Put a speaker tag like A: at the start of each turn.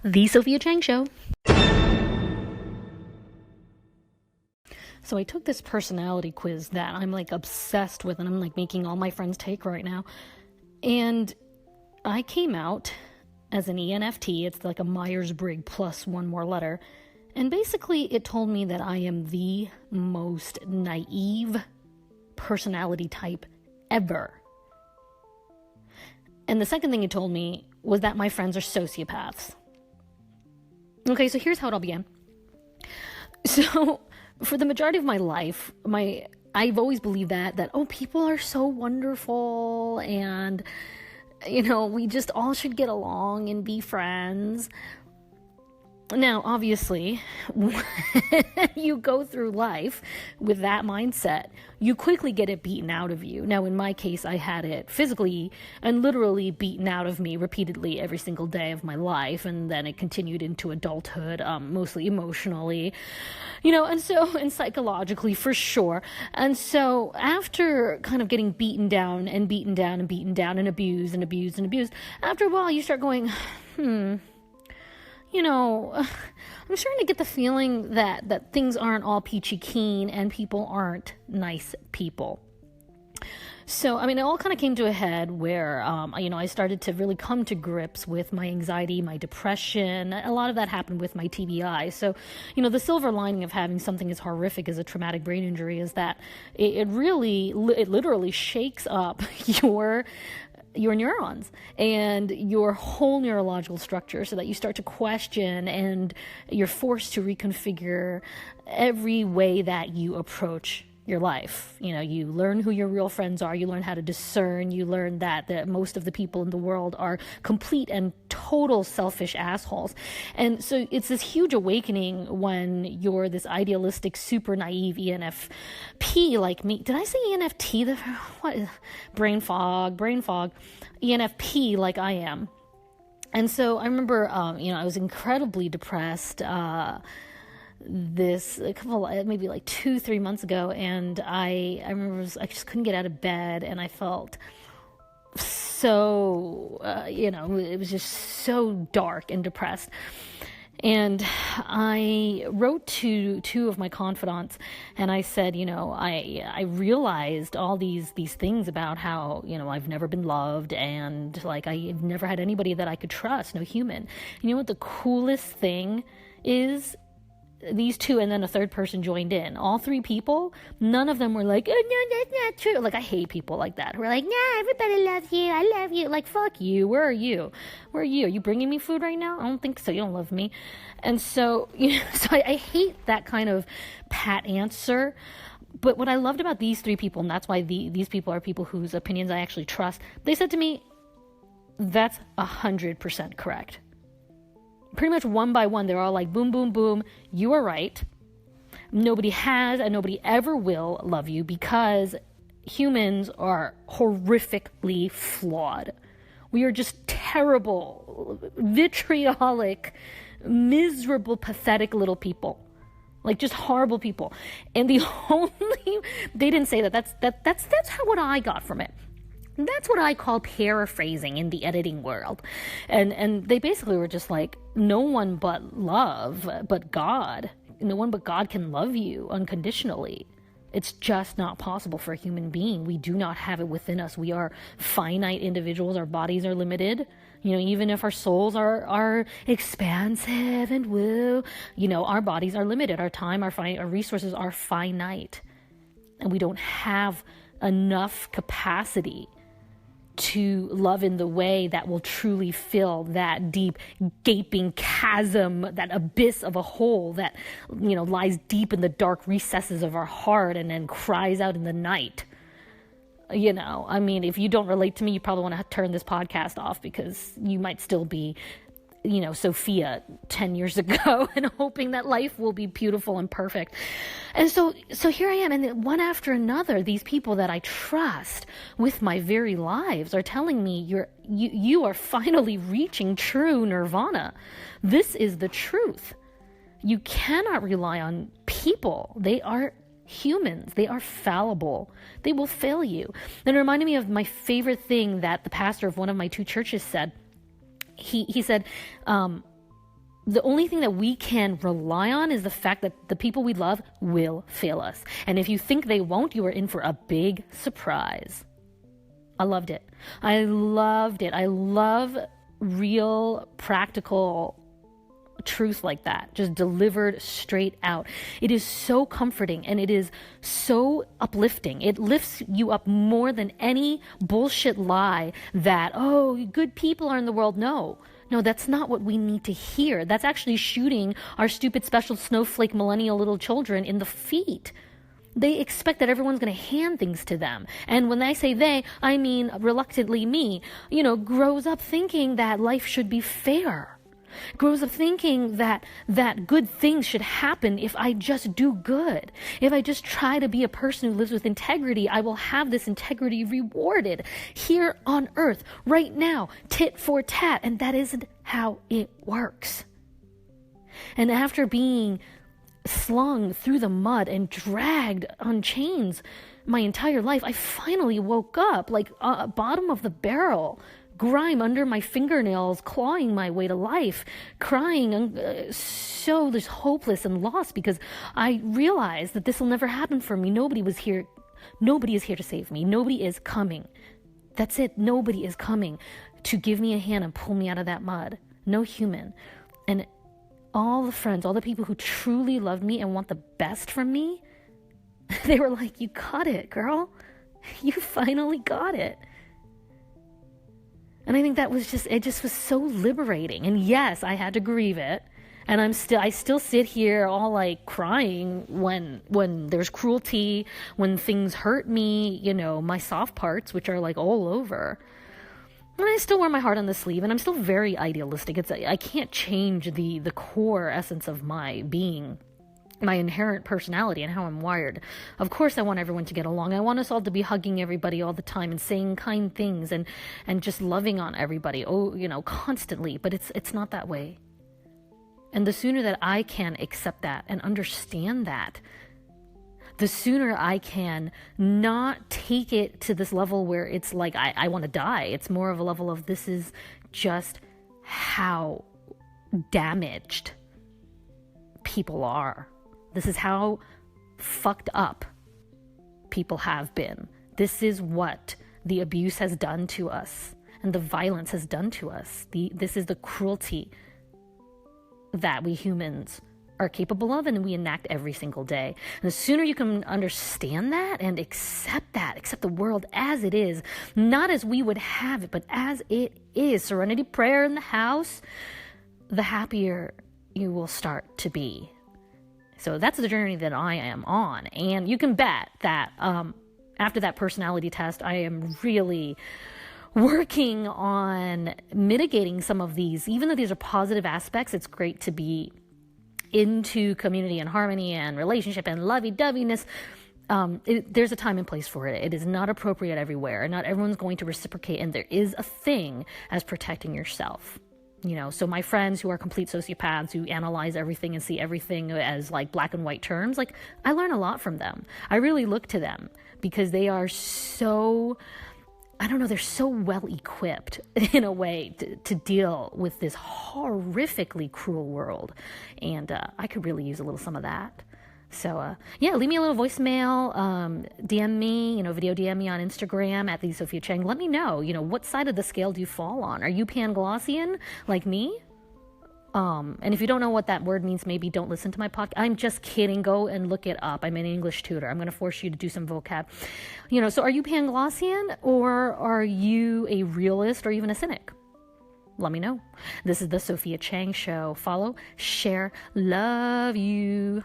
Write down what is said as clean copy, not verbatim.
A: The Sophia Chang Show. So I took this personality quiz that I'm like obsessed with and I'm like making all my friends take right now. And I came out as an ENFT. It's like a Myers-Briggs plus one more letter. And basically it told me that I am the most naive personality type ever. And the second thing it told me was that my friends are sociopaths. Okay, so here's how it all began. So for the majority of my life, I've always believed that people are so wonderful and, we just all should get along and be friends. Now, obviously, when you go through life with that mindset, you quickly get it beaten out of you. Now, in my case, I had it physically and literally beaten out of me repeatedly every single day of my life. And then it continued into adulthood, mostly emotionally, and psychologically for sure. And so after kind of getting beaten down and beaten down and beaten down and abused, after a while you start going, I'm starting to get the feeling that things aren't all peachy keen and people aren't nice people. So, it all kind of came to a head where, I started to really come to grips with my anxiety, my depression. A lot of that happened with my TBI. So, the silver lining of having something as horrific as a traumatic brain injury is that it literally shakes up your neurons and your whole neurological structure so that you start to question and you're forced to reconfigure every way that you approach your life. You learn who your real friends are. You learn how to discern. You learn that most of the people in the world are complete and total selfish assholes. And so it's this huge awakening when you're this idealistic, super naive ENFP like me. Did I say ENFT? What? Brain fog. ENFP like I am. And so I remember, I was incredibly depressed, maybe like 2-3 months ago, and I remember I just couldn't get out of bed, and I felt so, it was just so dark and depressed. And I wrote to two of my confidants, and I said, I realized all these things about how, I've never been loved, and like I've never had anybody that I could trust, no human. You know what the coolest thing is? These two and then a third person joined in. All three people, none of them were like, oh, no, that's not true. Like, I hate people like that. Who are like, nah, everybody loves you. I love you. Like, fuck you. Where are you? Are you bringing me food right now? I don't think so. You don't love me. And so, I hate that kind of pat answer. But what I loved about these three people, and that's why these people are people whose opinions I actually trust, they said to me, that's 100% correct. Pretty much one by one, they're all like, boom, boom, boom, you are right. Nobody has and nobody ever will love you because humans are horrifically flawed. We are just terrible, vitriolic, miserable, pathetic little people. Like just horrible people. And they didn't say that. That's what I got from it. That's what I call paraphrasing in the editing world. And they basically were just like, no one but God can love you unconditionally. It's just not possible for a human being. We do not have it within us. We are finite individuals. Our bodies are limited. Even if our souls are expansive and woo, our bodies are limited. Our time, our resources are finite. And we don't have enough capacity to love in the way that will truly fill that deep, gaping chasm, that abyss of a hole that, lies deep in the dark recesses of our heart and then cries out in the night. If you don't relate to me, you probably want to turn this podcast off because you might still be, Sophia 10 years ago and hoping that life will be beautiful and perfect. And so here I am, and one after another, these people that I trust with my very lives are telling me you are finally reaching true nirvana. This is the truth. You cannot rely on people. They are humans. They are fallible. They will fail you. And it reminded me of my favorite thing that the pastor of one of my two churches said. He said, the only thing that we can rely on is the fact that the people we love will fail us. And if you think they won't, you are in for a big surprise. I loved it. I loved it. I love real, practical truth like that, just delivered straight out. It is so comforting and it is so uplifting. It lifts you up more than any bullshit lie that, oh, good people are in the world. No, that's not what we need to hear. That's actually shooting our stupid special snowflake millennial little children in the feet. They expect that everyone's going to hand things to them. And when I say they, I mean reluctantly me, grows up thinking that life should be fair. Grows up thinking that good things should happen if I just do good. If I just try to be a person who lives with integrity, I will have this integrity rewarded here on earth, right now, tit for tat. And that isn't how it works. And after being slung through the mud and dragged on chains my entire life, I finally woke up, like bottom of the barrel, grime under my fingernails, clawing my way to life, crying, so just hopeless and lost, because I realized that this will never happen for me. Nobody is here to save me. Nobody is coming. That's it. Nobody is coming to give me a hand and pull me out of that mud. No human. And all the friends, all the people who truly loved me and want the best from me, they were like, you got it, girl. You finally got it. And I think that was it just was so liberating. And yes, I had to grieve it. And I still sit here all like crying when there's cruelty, when things hurt me, my soft parts, which are like all over. And I still wear my heart on the sleeve, and I'm still very idealistic. I can't change the core essence of my being, my inherent personality and how I'm wired. Of course, I want everyone to get along. I want us all to be hugging everybody all the time and saying kind things and just loving on everybody, constantly. But it's not that way. And the sooner that I can accept that and understand that, the sooner I can not take it to this level where it's like I want to die. It's more of a level of this is just how damaged people are. This is how fucked up people have been. This is what the abuse has done to us and the violence has done to us. This is the cruelty that we humans are capable of and we enact every single day. And the sooner you can understand that and accept the world as it is, not as we would have it, but as it is, serenity prayer in the house, the happier you will start to be. So that's the journey that I am on. And you can bet that after that personality test, I am really working on mitigating some of these. Even though these are positive aspects, it's great to be into community and harmony and relationship and lovey-doveyness. There's a time and place for it. It is not appropriate everywhere. Not everyone's going to reciprocate. And there is a thing as protecting yourself. So my friends who are complete sociopaths who analyze everything and see everything as like black and white terms, like I learn a lot from them. I really look to them because they are so, they're so well equipped in a way to deal with this horrifically cruel world. And I could really use a little some of that. So, leave me a little voicemail, DM me, video DM me on Instagram at the Sophia Chang. Let me know, what side of the scale do you fall on? Are you Panglossian like me? And if you don't know what that word means, maybe don't listen to my podcast. I'm just kidding. Go and look it up. I'm an English tutor. I'm going to force you to do some vocab. So are you Panglossian or are you a realist or even a cynic? Let me know. This is the Sophia Chang Show. Follow, share, love you.